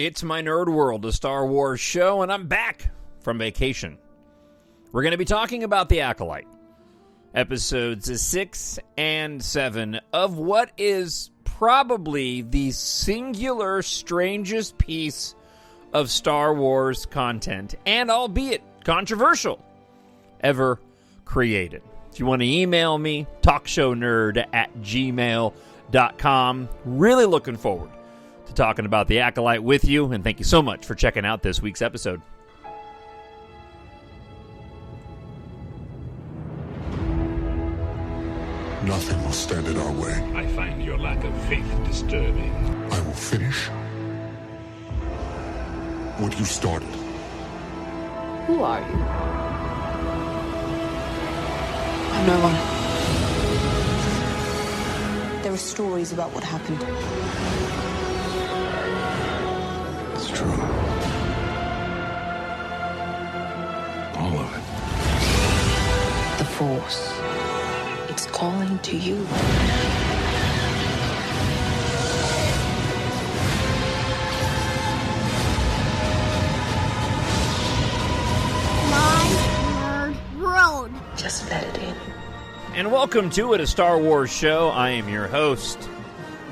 It's my Nerd World, a Star Wars show, and I'm back from vacation. We're going to be talking about The Acolyte, episodes 6 and 7 of what is probably the singular strangest piece of Star Wars content, and albeit controversial, ever created. If you want to email me, TalkShowNerd@gmail.com. Really looking forward to talking about The Acolyte with you, and thank you so much for checking out this week's episode. Nothing will stand in our way. I find your lack of faith disturbing. I will finish what you started. Who are you? I'm no one. There are stories about what happened. It's true. All of it. The Force. It's calling to you. My Nerd World. Just let it in. And welcome to It, a Star Wars show. I am your host,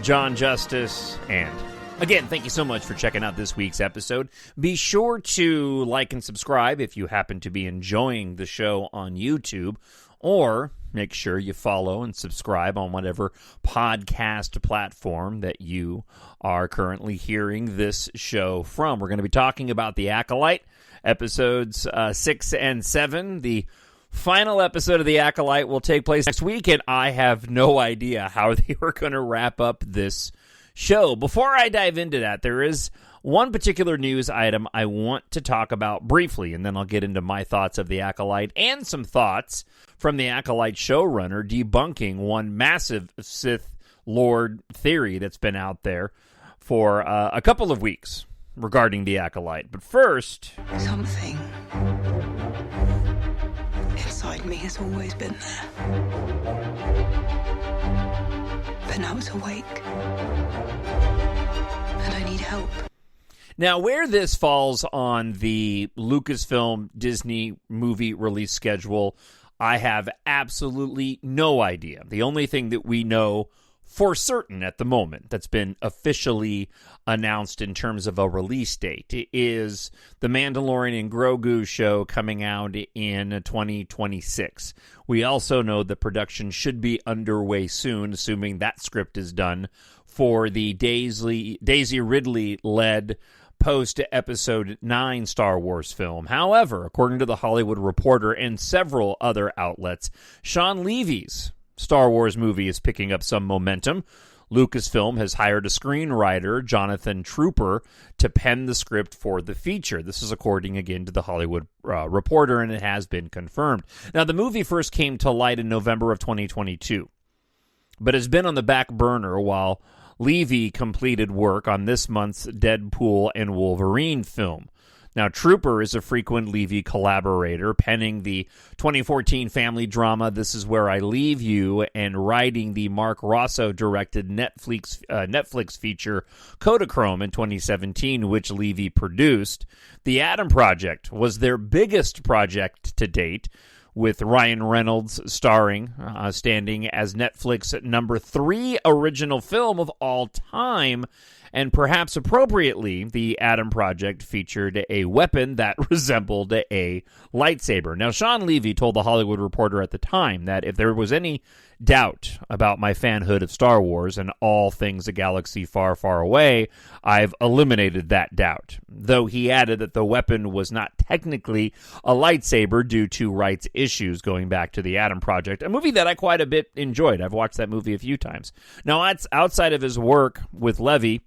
Jon Justice, and again, thank you so much for checking out this week's episode. Be sure to like and subscribe if you happen to be enjoying the show on YouTube, or make sure you follow and subscribe on whatever podcast platform that you are currently hearing this show from. We're going to be talking about The Acolyte, episodes 6 and 7. The final episode of The Acolyte will take place next week, and I have no idea how they were going to wrap up this show. Before I dive into that, there is one particular news item I want to talk about briefly, and then I'll get into my thoughts of The Acolyte and some thoughts from The Acolyte showrunner debunking one massive Sith Lord theory that's been out there for a couple of weeks regarding The Acolyte. But first, Something inside me has always been there. But now it's awake. And I need help. now where this falls on the Lucasfilm Disney movie release schedule, I have absolutely no idea. The only thing that we know for certain at the moment that's been officially announced in terms of a release date is The Mandalorian and Grogu show coming out in 2026. We also know the production should be underway soon, assuming that script is done, for the Daisy Ridley-led post-Episode 9 Star Wars film. However, according to The Hollywood Reporter and several other outlets, Sean Levy's Star Wars movie is picking up some momentum. Lucasfilm has hired a screenwriter, Jonathan Trooper, to pen the script for the feature. This is according, again, to The Hollywood Reporter, and it has been confirmed. Now, the movie first came to light in November of 2022, but has been on the back burner while Levy completed work on this month's Deadpool and Wolverine film. Now, Trooper is a frequent Levy collaborator, penning the 2014 family drama This Is Where I Leave You, and writing the Mark Rosso-directed Netflix feature Kodachrome in 2017, which Levy produced. The Adam Project was their biggest project to date, with Ryan Reynolds standing as Netflix's number 3 original film of all time. And perhaps appropriately, the Adam Project featured a weapon that resembled a lightsaber. Now, Sean Levy told The Hollywood Reporter at the time that if there was any doubt about my fanhood of Star Wars and all things a galaxy far, far away, I've eliminated that doubt. Though he added that the weapon was not technically a lightsaber due to rights issues going back to the Adam Project, a movie that I quite a bit enjoyed. I've watched that movie a few times. Now, outside of his work with Levy,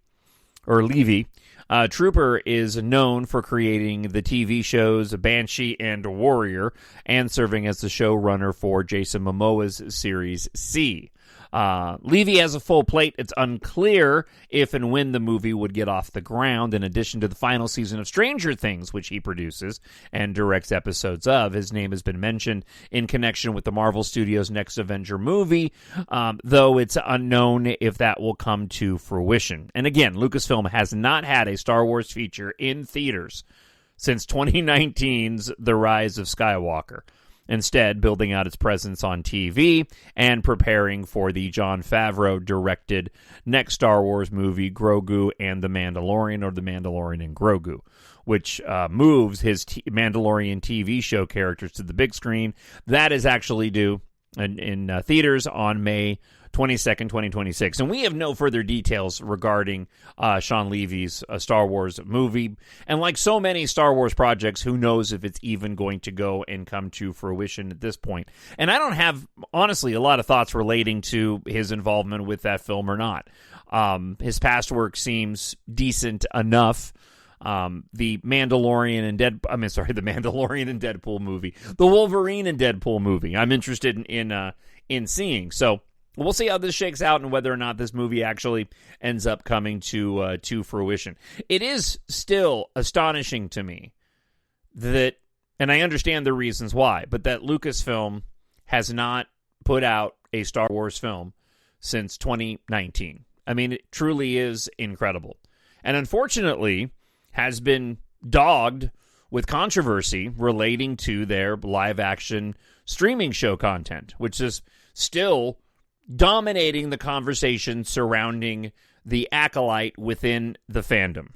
Trooper is known for creating the TV shows Banshee and Warrior and serving as the showrunner for Jason Momoa's series C. Levy has a full plate. It's unclear if and when the movie would get off the ground. In addition to the final season of Stranger Things, which he produces and directs episodes of, his name has been mentioned in connection with the Marvel Studios' next Avenger movie, though it's unknown if that will come to fruition. And again, Lucasfilm has not had a Star Wars feature in theaters since 2019's The Rise of Skywalker, instead building out its presence on TV and preparing for the Jon Favreau-directed next Star Wars movie, Grogu and the Mandalorian, or The Mandalorian and Grogu, which moves his Mandalorian TV show characters to the big screen. That is actually due in theaters on May 22nd, 2026. And we have no further details regarding Sean Levy's Star Wars movie. And like so many Star Wars projects, who knows if it's even going to go and come to fruition at this point. And I don't have, honestly, a lot of thoughts relating to his involvement with that film or not. His past work seems decent enough. The Mandalorian and the Mandalorian and Deadpool movie, the Wolverine and Deadpool movie, I'm interested in seeing. So we'll see how this shakes out and whether or not this movie actually ends up coming to fruition. It is still astonishing to me that, and I understand the reasons why, but that Lucasfilm has not put out a Star Wars film since 2019. I mean, it truly is incredible. And unfortunately, has been dogged with controversy relating to their live-action streaming show content, which is still dominating the conversation surrounding the ACOLYTE within the fandom.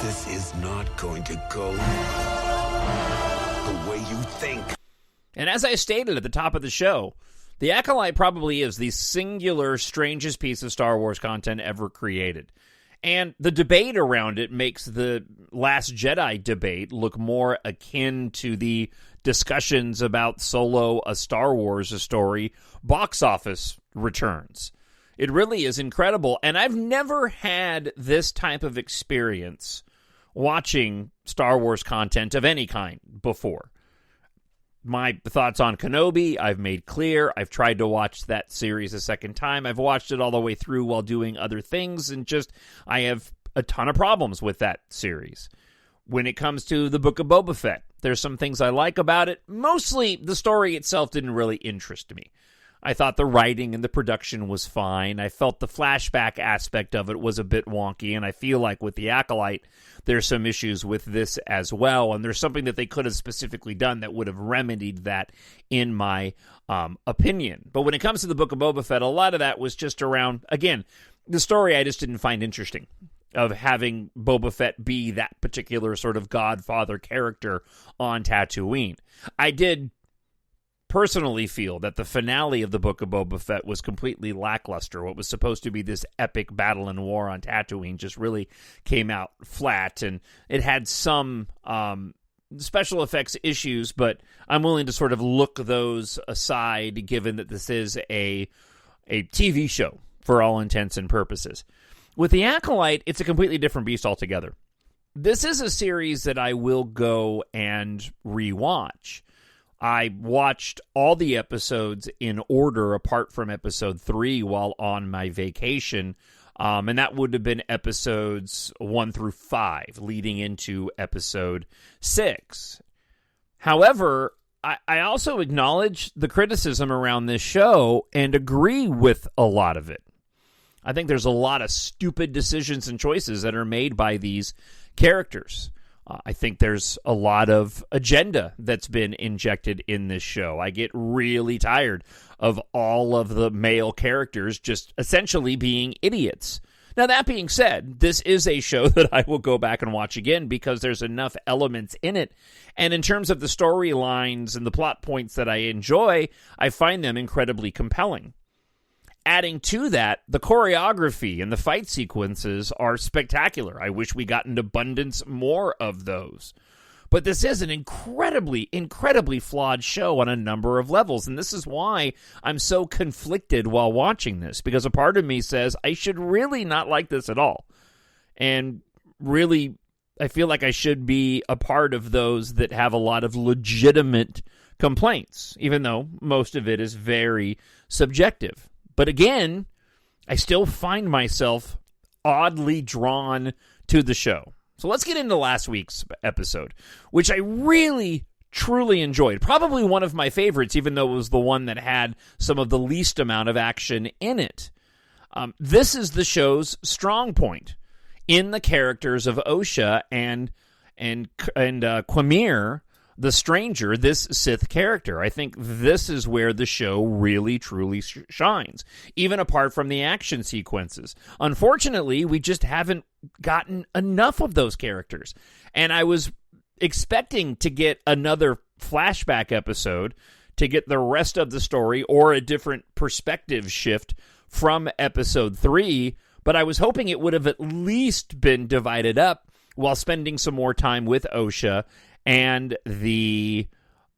This is not going to go the way you think. And as I stated at the top of the show, the ACOLYTE probably is the singular strangest piece of Star Wars content ever created. And the debate around it makes the Last Jedi debate look more akin to the discussions about Solo, a Star Wars story, box office returns. It really is incredible. And I've never had this type of experience watching Star Wars content of any kind before. My thoughts on Kenobi, I've made clear. I've tried to watch that series a second time. I've watched it all the way through while doing other things, and I have a ton of problems with that series. When it comes to the Book of Boba Fett, there's some things I like about it. Mostly, the story itself didn't really interest me. I thought the writing and the production was fine. I felt the flashback aspect of it was a bit wonky, and I feel like with the ACOLYTE, there's some issues with this as well, and there's something that they could have specifically done that would have remedied that, in my opinion. But when it comes to the Book of Boba Fett, a lot of that was just around, again, the story I just didn't find interesting, of having Boba Fett be that particular sort of godfather character on Tatooine. I did personally feel that the finale of the Book of Boba Fett was completely lackluster. What was supposed to be this epic battle and war on Tatooine just really came out flat, and it had some special effects issues, but I'm willing to sort of look those aside, given that this is a TV show for all intents and purposes. With the ACOLYTE, it's a completely different beast altogether. This is a series that I will go and rewatch. I watched all the episodes in order apart from episode 3 while on my vacation, and that would have been episodes 1 through 5, leading into episode 6. However, I also acknowledge the criticism around this show and agree with a lot of it. I think there's a lot of stupid decisions and choices that are made by these characters. I think there's a lot of agenda that's been injected in this show. I get really tired of all of the male characters just essentially being idiots. Now, that being said, this is a show that I will go back and watch again because there's enough elements in it. And in terms of the storylines and the plot points that I enjoy, I find them incredibly compelling. Adding to that, the choreography and the fight sequences are spectacular. I wish we got an abundance more of those. But this is an incredibly, incredibly flawed show on a number of levels. And this is why I'm so conflicted while watching this. Because a part of me says I should really not like this at all. And really, I feel like I should be a part of those that have a lot of legitimate complaints. Even though most of it is very subjective. But again, I still find myself oddly drawn to the show. So let's get into last week's episode, which I really, truly enjoyed. Probably one of my favorites, even though it was the one that had some of the least amount of action in it. This is the show's strong point in the characters of Osha and Quamir, the stranger, this Sith character. I think this is where the show really, truly shines, even apart from the action sequences. Unfortunately, we just haven't gotten enough of those characters. And I was expecting to get another flashback episode to get the rest of the story or a different perspective shift from episode 3, but I was hoping it would have at least been divided up while spending some more time with Osha and the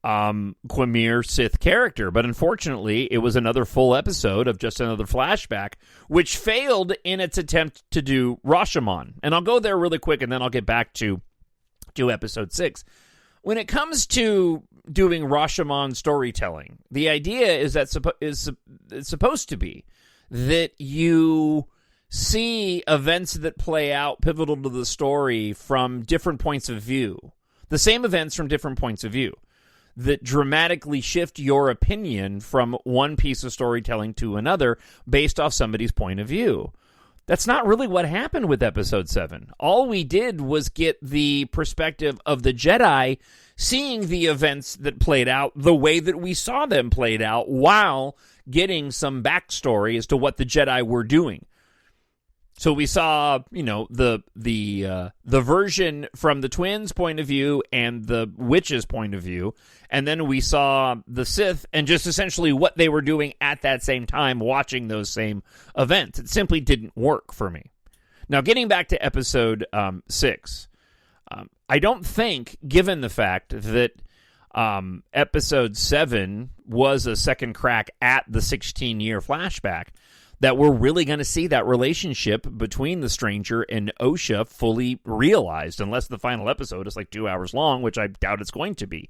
Quamir Sith character. But unfortunately, it was another full episode of just another flashback, which failed in its attempt to do Rashomon. And I'll go there really quick, and then I'll get back to episode 6. When it comes to doing Rashomon storytelling, the idea is that it's supposed to be that you see events that play out pivotal to the story from different points of view. The same events from different points of view that dramatically shift your opinion from one piece of storytelling to another based off somebody's point of view. That's not really what happened with episode 7. All we did was get the perspective of the Jedi seeing the events that played out the way that we saw them played out while getting some backstory as to what the Jedi were doing. So we saw, the version from the twins' point of view and the witch's point of view, and then we saw the Sith and just essentially what they were doing at that same time, watching those same events. It simply didn't work for me. Now, getting back to episode 6, I don't think, given the fact that episode 7 was a second crack at the 16-year flashback, that we're really going to see that relationship between the stranger and Osha fully realized, unless the final episode is like 2 hours long, which I doubt it's going to be.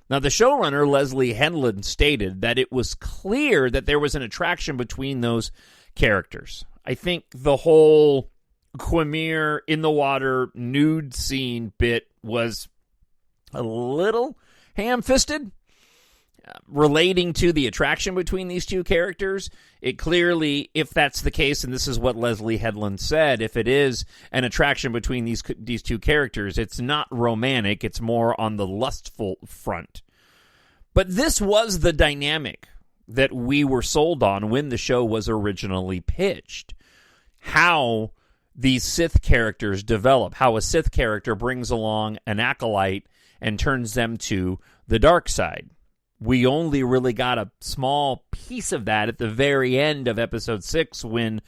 Now, the showrunner, Leslie Henlon, stated that it was clear that there was an attraction between those characters. I think the whole Quamir in the water nude scene bit was a little ham-fisted. Relating to the attraction between these two characters, it clearly, if that's the case, and this is what Leslie Headland said, if it is an attraction between these two characters, it's not romantic, it's more on the lustful front. But this was the dynamic that we were sold on when the show was originally pitched. How these Sith characters develop, how a Sith character brings along an acolyte and turns them to the dark side. We only really got a small piece of that at the very end of episode 6 when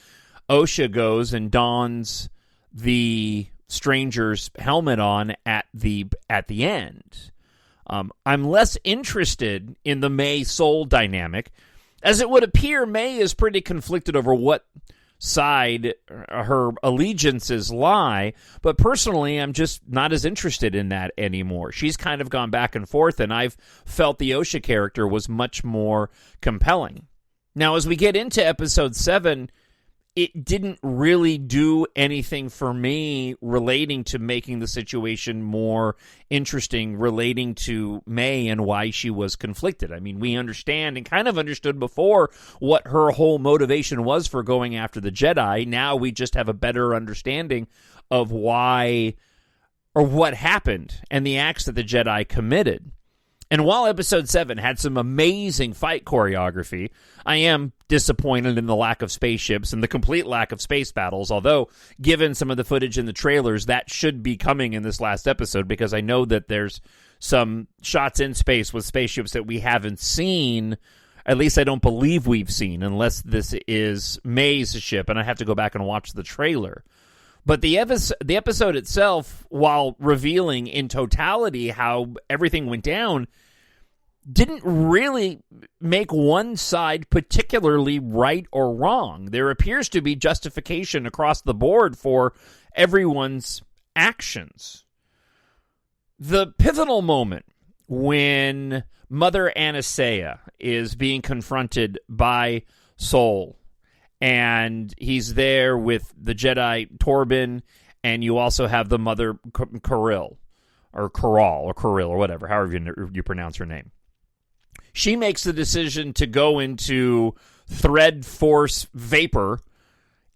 Osha goes and dons the stranger's helmet on at the end. I'm less interested in the May-Soul dynamic, as it would appear May is pretty conflicted over what side her allegiances lie, but personally I'm just not as interested in that anymore. She's kind of gone back and forth, and I've felt the Osha character was much more compelling. Now, as we get into episode 7, it didn't really do anything for me relating to making the situation more interesting, relating to May and why she was conflicted. I mean, we understand and kind of understood before what her whole motivation was for going after the Jedi. Now we just have a better understanding of why or what happened and the acts that the Jedi committed. And while episode 7 had some amazing fight choreography, I am disappointed in the lack of spaceships and the complete lack of space battles, although given some of the footage in the trailers, that should be coming in this last episode, because I know that there's some shots in space with spaceships that we haven't seen. At least I don't believe we've seen, unless this is May's ship, and I have to go back and watch the trailer. But the episode itself, while revealing in totality how everything went down, didn't really make one side particularly right or wrong. There appears to be justification across the board for everyone's actions. The pivotal moment when Mother Anastasia is being confronted by Soul. And he's there with the Jedi Corbijn, and you also have the mother Kirill, or Kirill, or whatever, however you pronounce her name. She makes the decision to go into thread force vapor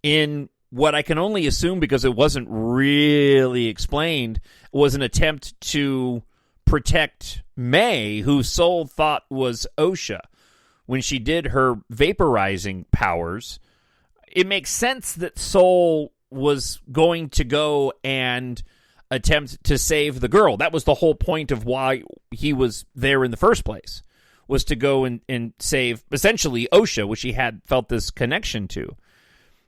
in what I can only assume, because it wasn't really explained, was an attempt to protect May, who Soul thought was Osha. When she did her vaporizing powers, it makes sense that Soul was going to go and attempt to save the girl. That was the whole point of why he was there in the first place, was to go and save, essentially, Osha, which he had felt this connection to.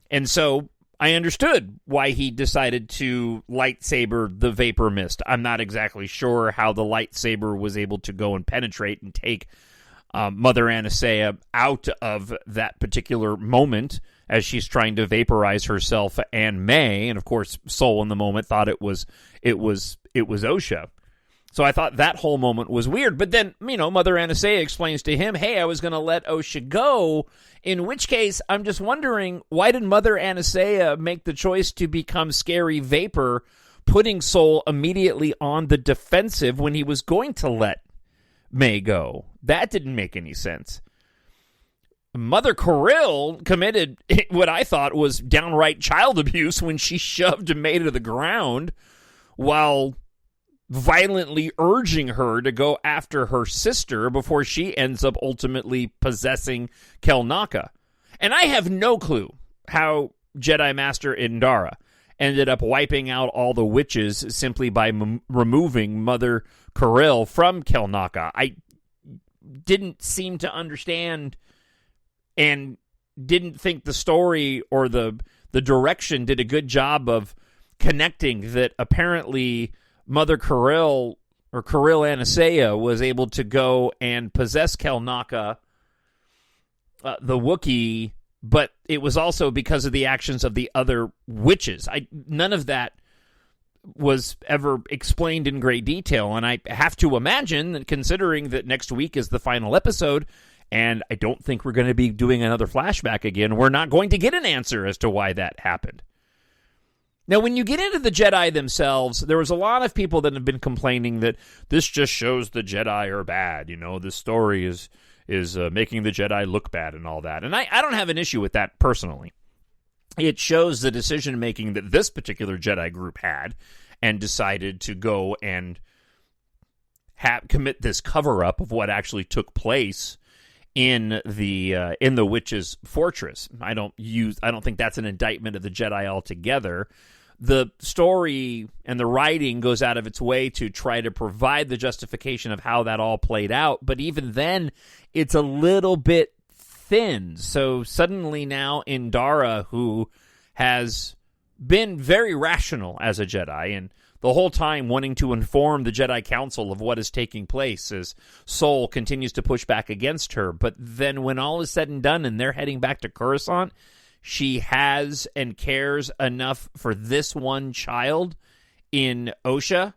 And so I understood why he decided to lightsaber the vapor mist. I'm not exactly sure how the lightsaber was able to go and penetrate and take Mother Anastasia out of that particular moment as she's trying to vaporize herself and May. And of course, Soul in the moment thought it was Osha. So I thought that whole moment was weird. But then, Mother Anastasia explains to him, hey, I was going to let Osha go. In which case, I'm just wondering, why did Mother Anastasia make the choice to become Scary Vapor, putting Soul immediately on the defensive when he was going to let May go? That didn't make any sense. Mother Kirill committed what I thought was downright child abuse when she shoved May to the ground while violently urging her to go after her sister before she ends up ultimately possessing Kelnaka. And I have no clue how Jedi Master Indara ended up wiping out all the witches simply by removing Mother Kirill from Kelnaka. I didn't seem to understand and didn't think the story or the direction did a good job of connecting that apparently Mother Kirill, or Kirill Anastasia, was able to go and possess Kelnaka, the Wookiee, but it was also because of the actions of the other witches. None of that was ever explained in great detail, and I have to imagine that, considering that next week is the final episode, and I don't think we're going to be doing another flashback again, we're not going to get an answer as to why that happened. Now, when you get into the Jedi themselves, there was a lot of people that have been complaining that this just shows the Jedi are bad. This story is making the Jedi look bad and all that. And I don't have an issue with that personally. It shows the decision-making that this particular Jedi group had and decided to go and commit this cover-up of what actually took place in the witch's fortress. I don't think that's an indictment of the Jedi altogether. The story and the writing goes out of its way to try to provide the justification of how that all played out, but even then, it's a little bit thin. So suddenly now Indara, who has been very rational as a Jedi, and the whole time wanting to inform the Jedi Council of what is taking place, as Soul continues to push back against her. But then when all is said and done and they're heading back to Coruscant, she has and cares enough for this one child in Osha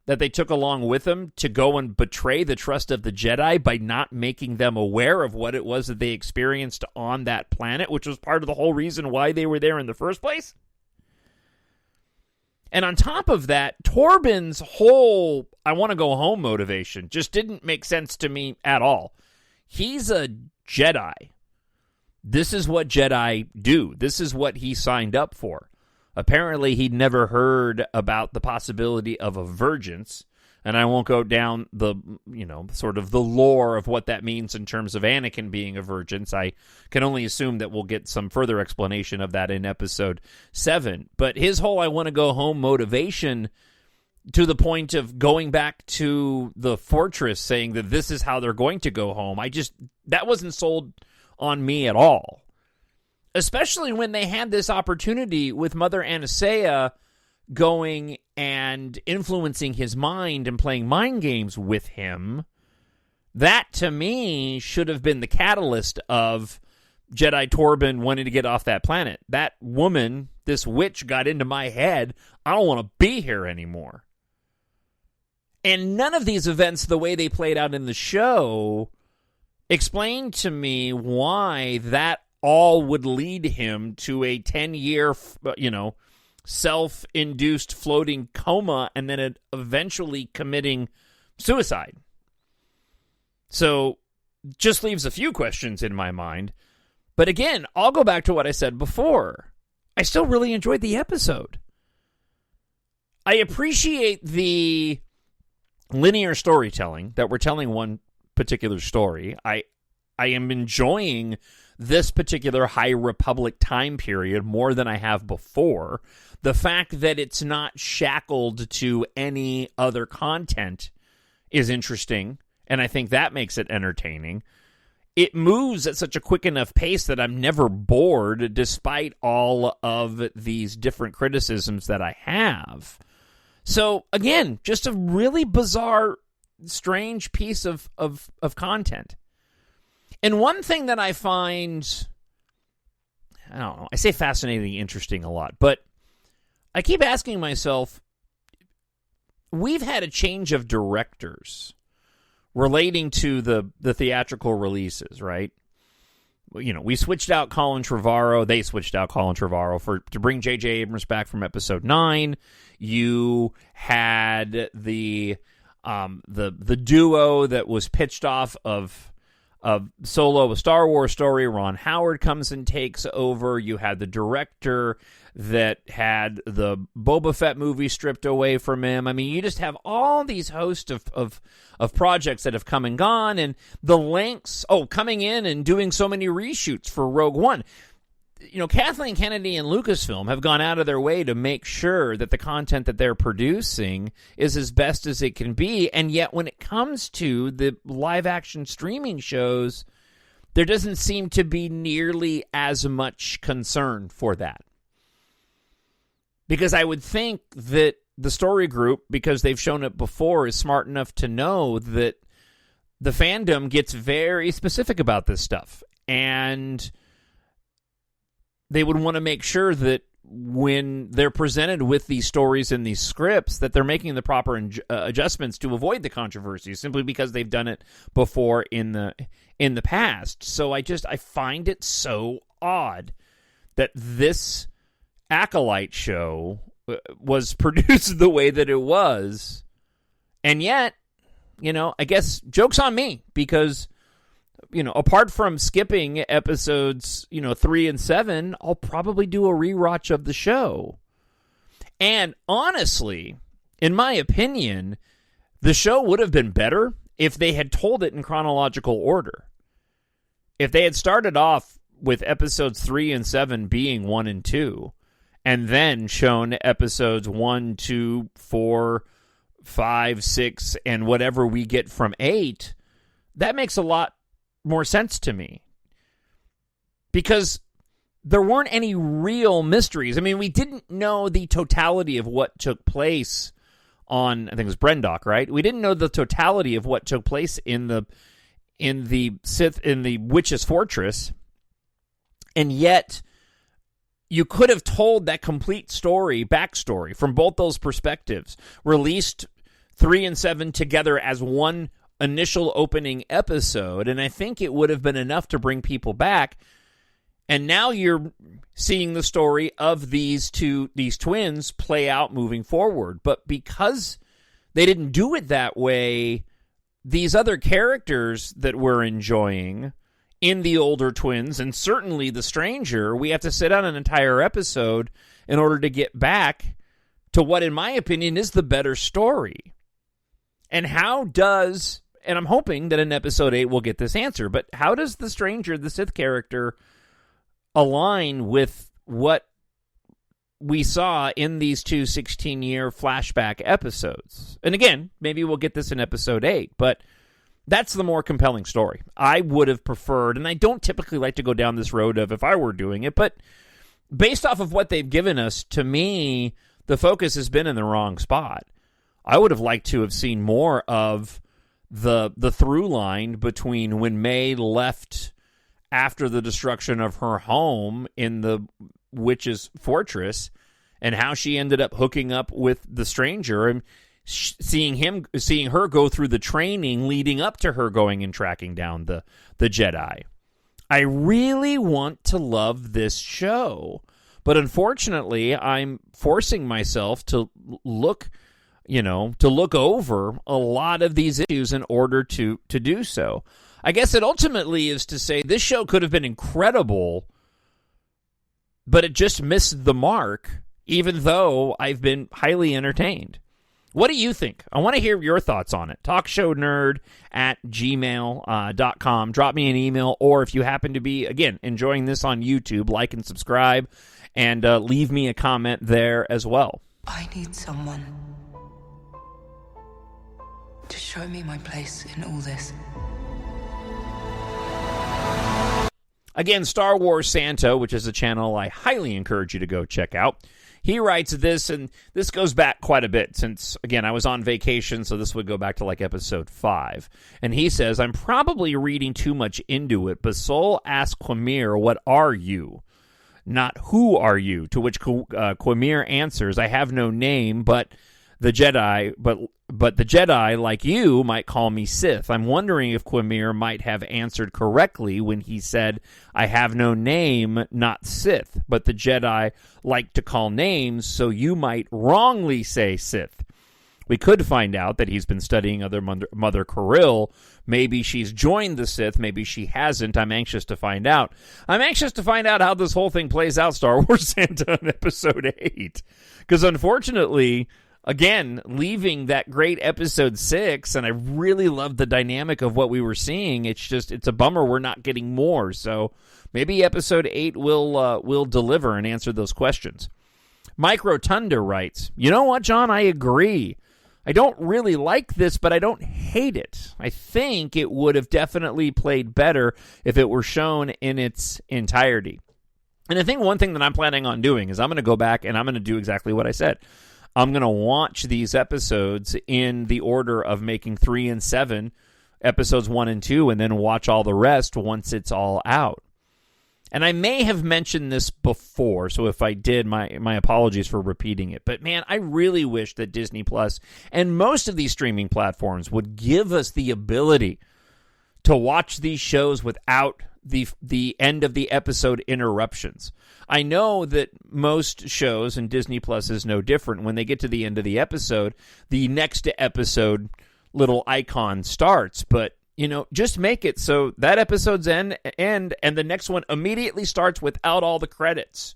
that they took along with them to go and betray the trust of the Jedi by not making them aware of what it was that they experienced on that planet, which was part of the whole reason why they were there in the first place. And on top of that, Corbin's whole I want to go home motivation just didn't make sense to me at all. He's a Jedi. This is what Jedi do. This is what he signed up for. Apparently, he'd never heard about the possibility of a vergence, and I won't go down the, sort of the lore of what that means in terms of Anakin being a vergence. I can only assume that we'll get some further explanation of that in episode 7. But his whole I want to go home motivation, to the point of going back to the fortress saying that this is how they're going to go home, that wasn't sold on me at all. Especially when they had this opportunity with Mother Anastasia going and influencing his mind and playing mind games with him. That, to me, should have been the catalyst of Jedi Corbijn wanting to get off that planet. That woman, this witch, got into my head. I don't want to be here anymore. And none of these events, the way they played out in the show, explain to me why that all would lead him to a 10-year, self-induced floating coma and then eventually committing suicide. So just leaves a few questions in my mind. But again, I'll go back to what I said before. I still really enjoyed the episode. I appreciate the linear storytelling, that we're telling one particular story. I am enjoying this particular High Republic time period more than I have before. The fact that it's not shackled to any other content is interesting, and I think that makes it entertaining. It moves at such a quick enough pace that I'm never bored, despite all of these different criticisms that I have. So, again, just a really bizarre, strange piece of content. And one thing that I find, I don't know, I say fascinating, interesting a lot, but I keep asking myself, we've had a change of directors relating to the theatrical releases, right? We switched out Colin Trevorrow. They switched out Colin Trevorrow to bring J.J. Abrams back from Episode 9. You had the duo that was pitched off of Solo, a Star Wars story. Ron Howard comes and takes over. You had the director that had the Boba Fett movie stripped away from him. I mean, you just have all these hosts of projects that have come and gone, and the lengths, coming in and doing so many reshoots for Rogue One. Kathleen Kennedy and Lucasfilm have gone out of their way to make sure that the content that they're producing is as best as it can be, and yet when it comes to the live-action streaming shows, there doesn't seem to be nearly as much concern for that. Because I would think that the story group, because they've shown it before, is smart enough to know that the fandom gets very specific about this stuff. And they would want to make sure that when they're presented with these stories and these scripts, that they're making the proper adjustments to avoid the controversy, simply because they've done it before in the past. So I find it so odd that this ACOLYTE show was produced the way that it was, and yet, I guess joke's on me, because apart from skipping episodes 3 and 7, I'll probably do a rewatch of the show. And honestly, in my opinion, the show would have been better if they had told it in chronological order. If they had started off with episodes 3 and 7 being 1 and 2, and then shown episodes 1, 2, 4, 5, 6, and whatever we get from 8, that makes a lot more sense to me. Because there weren't any real mysteries. I mean, we didn't know the totality of what took place on, I think it was Brendock, right? We didn't know the totality of what took place in the Witch's Fortress, and yet you could have told that complete backstory from both those perspectives, released 3 and 7 together as one initial opening episode, and I think it would have been enough to bring people back. And now you're seeing the story of these twins play out moving forward. But because they didn't do it that way, these other characters that we're enjoying in the older twins, and certainly the stranger, we have to sit on an entire episode in order to get back to what, in my opinion, is the better story. And and I'm hoping that in episode 8 we'll get this answer, but how does the stranger, the Sith character, align with what we saw in these two 16-year flashback episodes? And again, maybe we'll get this in episode 8, but that's the more compelling story. I would have preferred, and I don't typically like to go down this road of if I were doing it, but based off of what they've given us, to me, the focus has been in the wrong spot. I would have liked to have seen more of the through line between when May left after the destruction of her home in the Witch's Fortress and how she ended up hooking up with the stranger. And seeing her go through the training leading up to her going and tracking down the Jedi. I really want to love this show, but unfortunately, I'm forcing myself to look over a lot of these issues in order to do so. I guess it ultimately is to say this show could have been incredible, but it just missed the mark, even though I've been highly entertained. What do you think? I want to hear your thoughts on it. TalkShowNerd@gmail.com. Drop me an email, or if you happen to be, again, enjoying this on YouTube, like and subscribe, and leave me a comment there as well. I need someone to show me my place in all this. Again, Star Wars Santa, which is a channel I highly encourage you to go check out. He writes this, and this goes back quite a bit since, again, I was on vacation, so this would go back to like episode 5. And he says, I'm probably reading too much into it, but Sol asks Quamir, what are you? Not who are you? To which Quamir answers, I have no name, but the Jedi, but the Jedi, like you, might call me Sith. I'm wondering if Quamir might have answered correctly when he said, I have no name, not Sith, but the Jedi like to call names, so you might wrongly say Sith. We could find out that he's been studying other Mother Kirill. Maybe she's joined the Sith, maybe she hasn't. I'm anxious to find out. I'm anxious to find out how this whole thing plays out, Star Wars Santa, in Episode 8. Because unfortunately, again, leaving that great episode 6, and I really loved the dynamic of what we were seeing. It's a bummer we're not getting more. So maybe episode 8 will deliver and answer those questions. Mike Rotunda writes, you know what, John? I agree. I don't really like this, but I don't hate it. I think it would have definitely played better if it were shown in its entirety. And I think one thing that I'm planning on doing is I'm going to go back and I'm going to do exactly what I said. I'm going to watch these episodes in the order of making 3 and 7, episodes 1 and 2, and then watch all the rest once it's all out. And I may have mentioned this before, so if I did, my apologies for repeating it. But man, I really wish that Disney Plus and most of these streaming platforms would give us the ability to watch these shows without the end of the episode interruptions. I know that most shows, and Disney Plus is no different, when they get to the end of the episode, the next episode little icon starts, but just make it so that episode's end and the next one immediately starts without all the credits.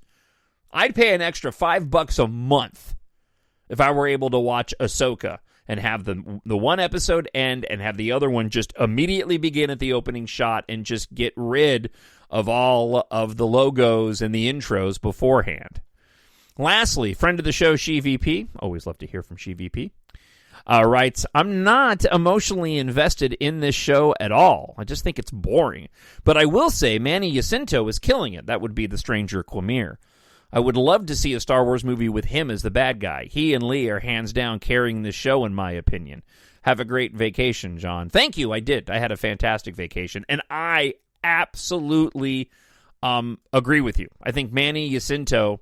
I'd pay an extra $5 a month if I were able to watch Ahsoka and have the one episode end and have the other one just immediately begin at the opening shot and just get rid of all of the logos and the intros beforehand. Lastly, friend of the show, SheVP, always love to hear from SheVP, writes, I'm not emotionally invested in this show at all. I just think it's boring. But I will say Manny Jacinto is killing it. That would be the stranger Quamir. I would love to see a Star Wars movie with him as the bad guy. He and Lee are hands down carrying this show, in my opinion. Have a great vacation, John. Thank you, I did. I had a fantastic vacation, and I absolutely agree with you. I think Manny Jacinto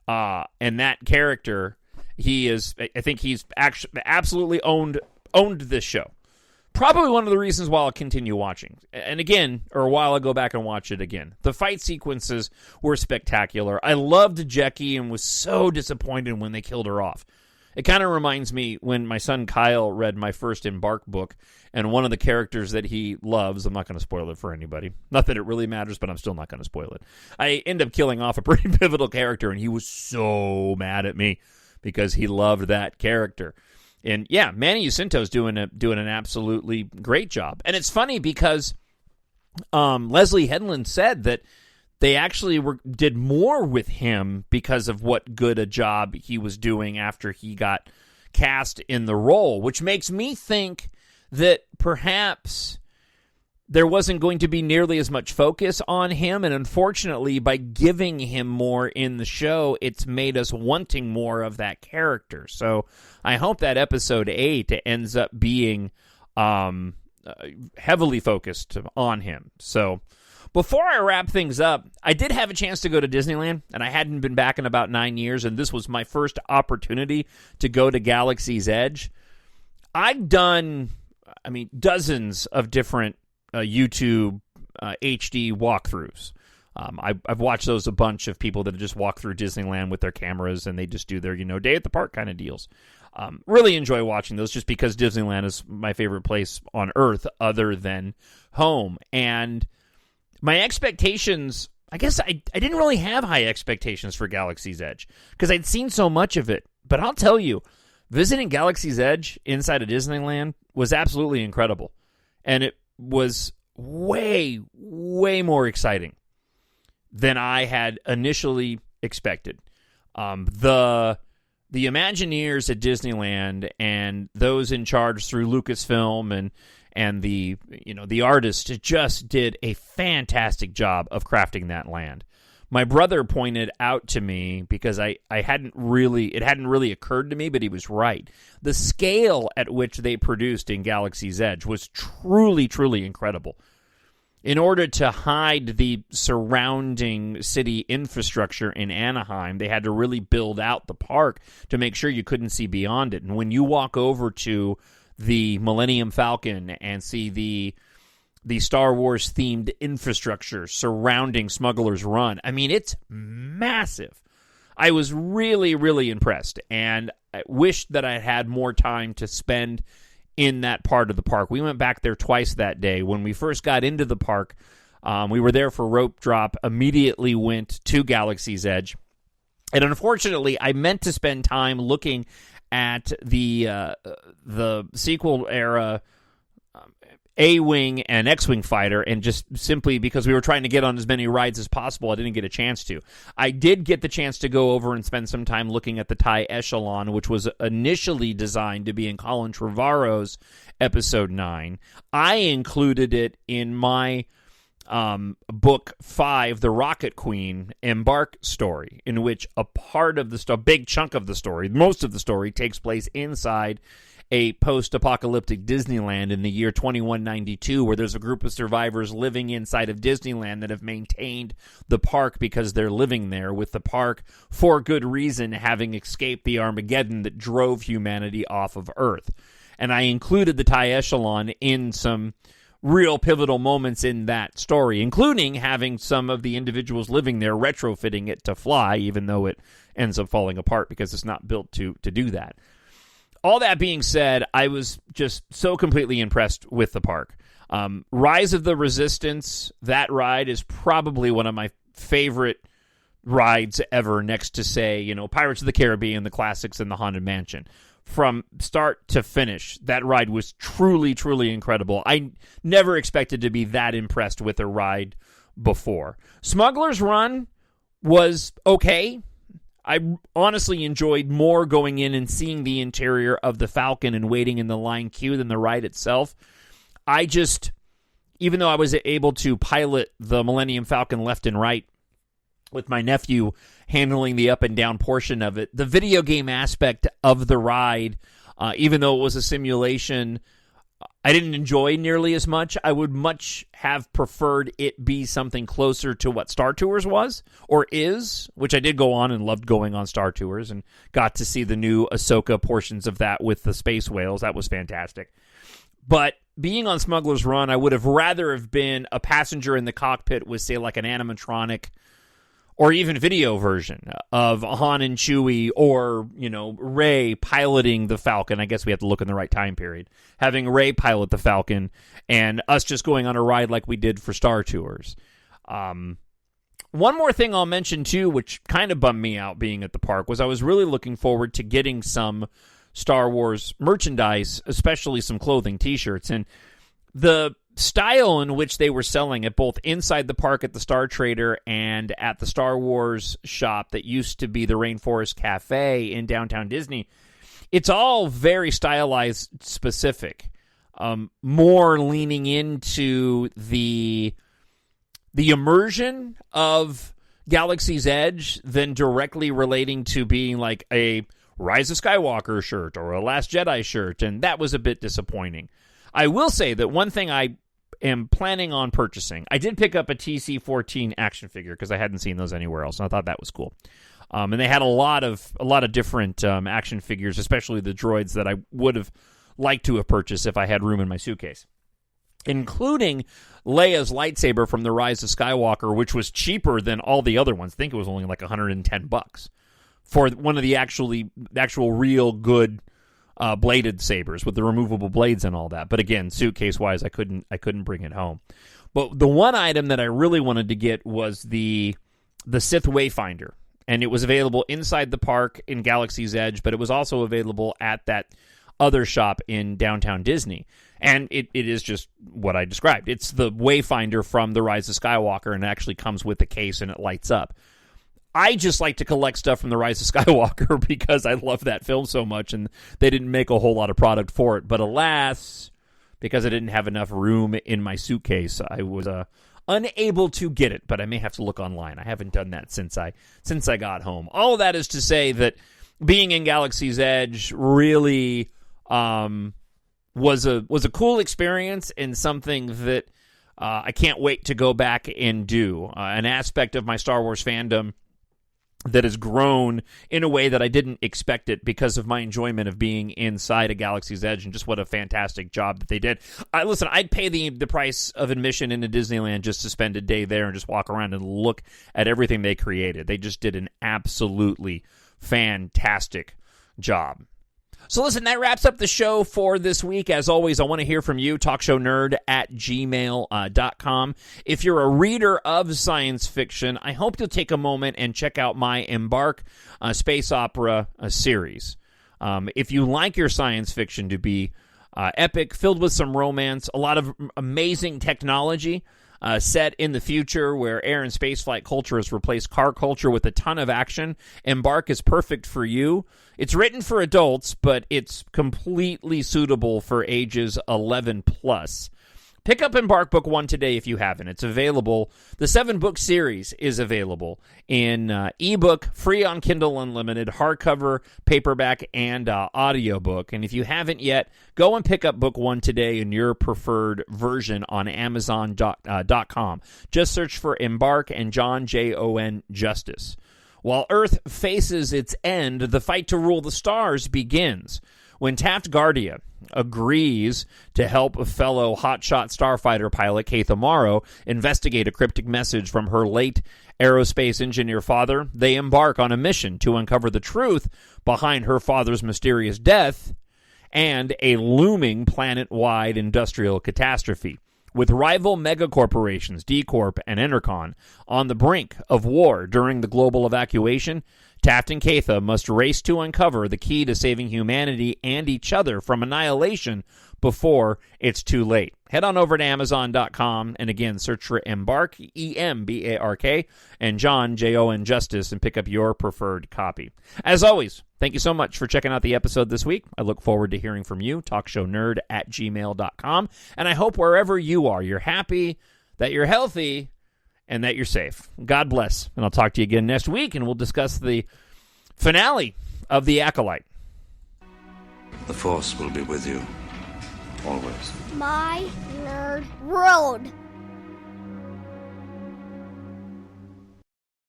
and that character, I think he's actually absolutely owned this show. Probably one of the reasons why I'll continue watching. And again, or while I go back and watch it again. The fight sequences were spectacular. I loved Jecki and was so disappointed when they killed her off. It kind of reminds me when my son Kyle read my first EMBARK book, and one of the characters that he loves, I'm not going to spoil it for anybody. Not that it really matters, but I'm still not going to spoil it. I end up killing off a pretty pivotal character, and he was so mad at me because he loved that character. And yeah, Manny Jacinto's doing an absolutely great job. And it's funny because Leslie Headland said that they actually did more with him because of what good a job he was doing after he got cast in the role, which makes me think that perhaps there wasn't going to be nearly as much focus on him, and unfortunately, by giving him more in the show, it's made us wanting more of that character. So I hope that episode 8 ends up being heavily focused on him. So before I wrap things up, I did have a chance to go to Disneyland, and I hadn't been back in about 9 years, and this was my first opportunity to go to Galaxy's Edge. I've done, dozens of different YouTube HD walkthroughs. I've watched those a bunch of people that just walk through Disneyland with their cameras and they just do their, day at the park kind of deals. Really enjoy watching those just because Disneyland is my favorite place on earth other than home. And my expectations, I guess I didn't really have high expectations for Galaxy's Edge because I'd seen so much of it. But I'll tell you, visiting Galaxy's Edge inside of Disneyland was absolutely incredible. And it was way, way more exciting than I had initially expected. The Imagineers at Disneyland and those in charge through Lucasfilm and the artists just did a fantastic job of crafting that land. My brother pointed out to me, because it hadn't really occurred to me, but he was right. The scale at which they produced in Galaxy's Edge was truly, truly incredible. In order to hide the surrounding city infrastructure in Anaheim, they had to really build out the park to make sure you couldn't see beyond it. And when you walk over to the Millennium Falcon and see the Star Wars themed infrastructure surrounding Smuggler's Run, it's massive. I was really, really impressed, and I wished that I had more time to spend in that part of the park. We went back there twice that day. When we first got into the park, we were there for rope drop, immediately went to Galaxy's Edge. And unfortunately, I meant to spend time looking at the sequel era A-Wing and X-Wing fighter, and just simply because we were trying to get on as many rides as possible, I didn't get a chance to. I did get the chance to go over and spend some time looking at the TIE Echelon, which was initially designed to be in Colin Trevorrow's Episode 9. I included it in my book 5, The Rocket Queen, EMBARK story, in which a part of the big chunk of the story, most of the story, takes place inside a post-apocalyptic Disneyland in the year 2192, where there's a group of survivors living inside of Disneyland that have maintained the park because they're living there, with the park, for good reason, having escaped the Armageddon that drove humanity off of Earth. And I included the TIE Echelon in some real pivotal moments in that story, including having some of the individuals living there retrofitting it to fly, even though it ends up falling apart because it's not built to do that. All that being said, I was just so completely impressed with the park. Rise of the Resistance, that ride is probably one of my favorite rides ever, next to, say, Pirates of the Caribbean, the classics, and the Haunted Mansion. From start to finish, that ride was truly, truly incredible. I never expected to be that impressed with a ride before. Smuggler's Run was okay. I honestly enjoyed more going in and seeing the interior of the Falcon and waiting in the line queue than the ride itself. Even though I was able to pilot the Millennium Falcon left and right with my nephew handling the up and down portion of it, the video game aspect of the ride, even though it was a simulation, I didn't enjoy nearly as much. I would much have preferred it be something closer to what Star Tours was, or is, which I did go on and loved going on Star Tours and got to see the new Ahsoka portions of that with the space whales. That was fantastic. But being on Smuggler's Run, I would have rather have been a passenger in the cockpit with, say, like an animatronic or even video version of Han and Chewie, or, Rey piloting the Falcon. I guess we have to look in the right time period. Having Rey pilot the Falcon and us just going on a ride like we did for Star Tours. One more thing I'll mention, too, which kind of bummed me out being at the park, was I was really looking forward to getting some Star Wars merchandise, especially some clothing, t-shirts. And the style in which they were selling it, both inside the park at the Star Trader and at the Star Wars shop that used to be the Rainforest Cafe in downtown Disney, it's all very stylized specific. More leaning into the immersion of Galaxy's Edge than directly relating to being like a Rise of Skywalker shirt or a Last Jedi shirt, and that was a bit disappointing. I will say that one thing I am planning on purchasing, I did pick up a TC-14 action figure because I hadn't seen those anywhere else, and I thought that was cool. And they had a lot of different action figures, especially the droids that I would have like to have purchased if I had room in my suitcase, including Leia's lightsaber from The Rise of Skywalker, which was cheaper than all the other ones. I think it was only like $110 for one of the actual real good bladed sabers with the removable blades and all that. But again, suitcase-wise, I couldn't bring it home. But the one item that I really wanted to get was the Sith Wayfinder, and it was available inside the park in Galaxy's Edge, but it was also available at that other shop in downtown Disney. And it is just what I described. It's the Wayfinder from The Rise of Skywalker, and it actually comes with the case and it lights up. I just like to collect stuff from The Rise of Skywalker because I love that film so much, and they didn't make a whole lot of product for it. But alas, because I didn't have enough room in my suitcase, I was unable to get it. But I may have to look online. I haven't done that since I got home. All of that is to say that being in Galaxy's Edge really was a cool experience, and something that I can't wait to go back and do. An aspect of my Star Wars fandom that has grown in a way that I didn't expect it because of my enjoyment of being inside a Galaxy's Edge, and just what a fantastic job that they did. Listen, I'd pay the price of admission into Disneyland just to spend a day there and just walk around and look at everything they created. They just did an absolutely fantastic job. So listen, that wraps up the show for this week. As always, I want to hear from you, talkshownerd@gmail.com. If you're a reader of science fiction, I hope you'll take a moment and check out my EMBARK space opera series. If you like your science fiction to be epic, filled with some romance, a lot of amazing technology, set in the future where air and spaceflight culture has replaced car culture with a ton of action, EMBARK is perfect for you. It's written for adults, but it's completely suitable for ages 11 plus. Pick up EMBARK Book 1 today if you haven't. It's available. The 7-book series is available in ebook, free on Kindle Unlimited, hardcover, paperback, and audiobook. And if you haven't yet, go and pick up Book 1 today in your preferred version on Amazon.com. Just search for EMBARK and Jon, Jon Justice. While Earth faces its end, the fight to rule the stars begins. When Taft Guardia agrees to help a fellow hotshot starfighter pilot, Keith Amaro, investigate a cryptic message from her late aerospace engineer father, they embark on a mission to uncover the truth behind her father's mysterious death and a looming planet-wide industrial catastrophe. With rival megacorporations, D-Corp and Enercon, on the brink of war during the global evacuation, Taft and Keitha must race to uncover the key to saving humanity and each other from annihilation before it's too late. Head on over to Amazon.com and again, search for EMBARK, E-M-B-A-R-K, and Jon, Jon Justice, and pick up your preferred copy. As always, thank you so much for checking out the episode this week. I look forward to hearing from you, TalkShowNerd@gmail.com, and I hope wherever you are, you're happy, that you're healthy, and that you're safe. God bless, and I'll talk to you again next week, and we'll discuss the finale of The Acolyte. The Force will be with you, always. My nerd world.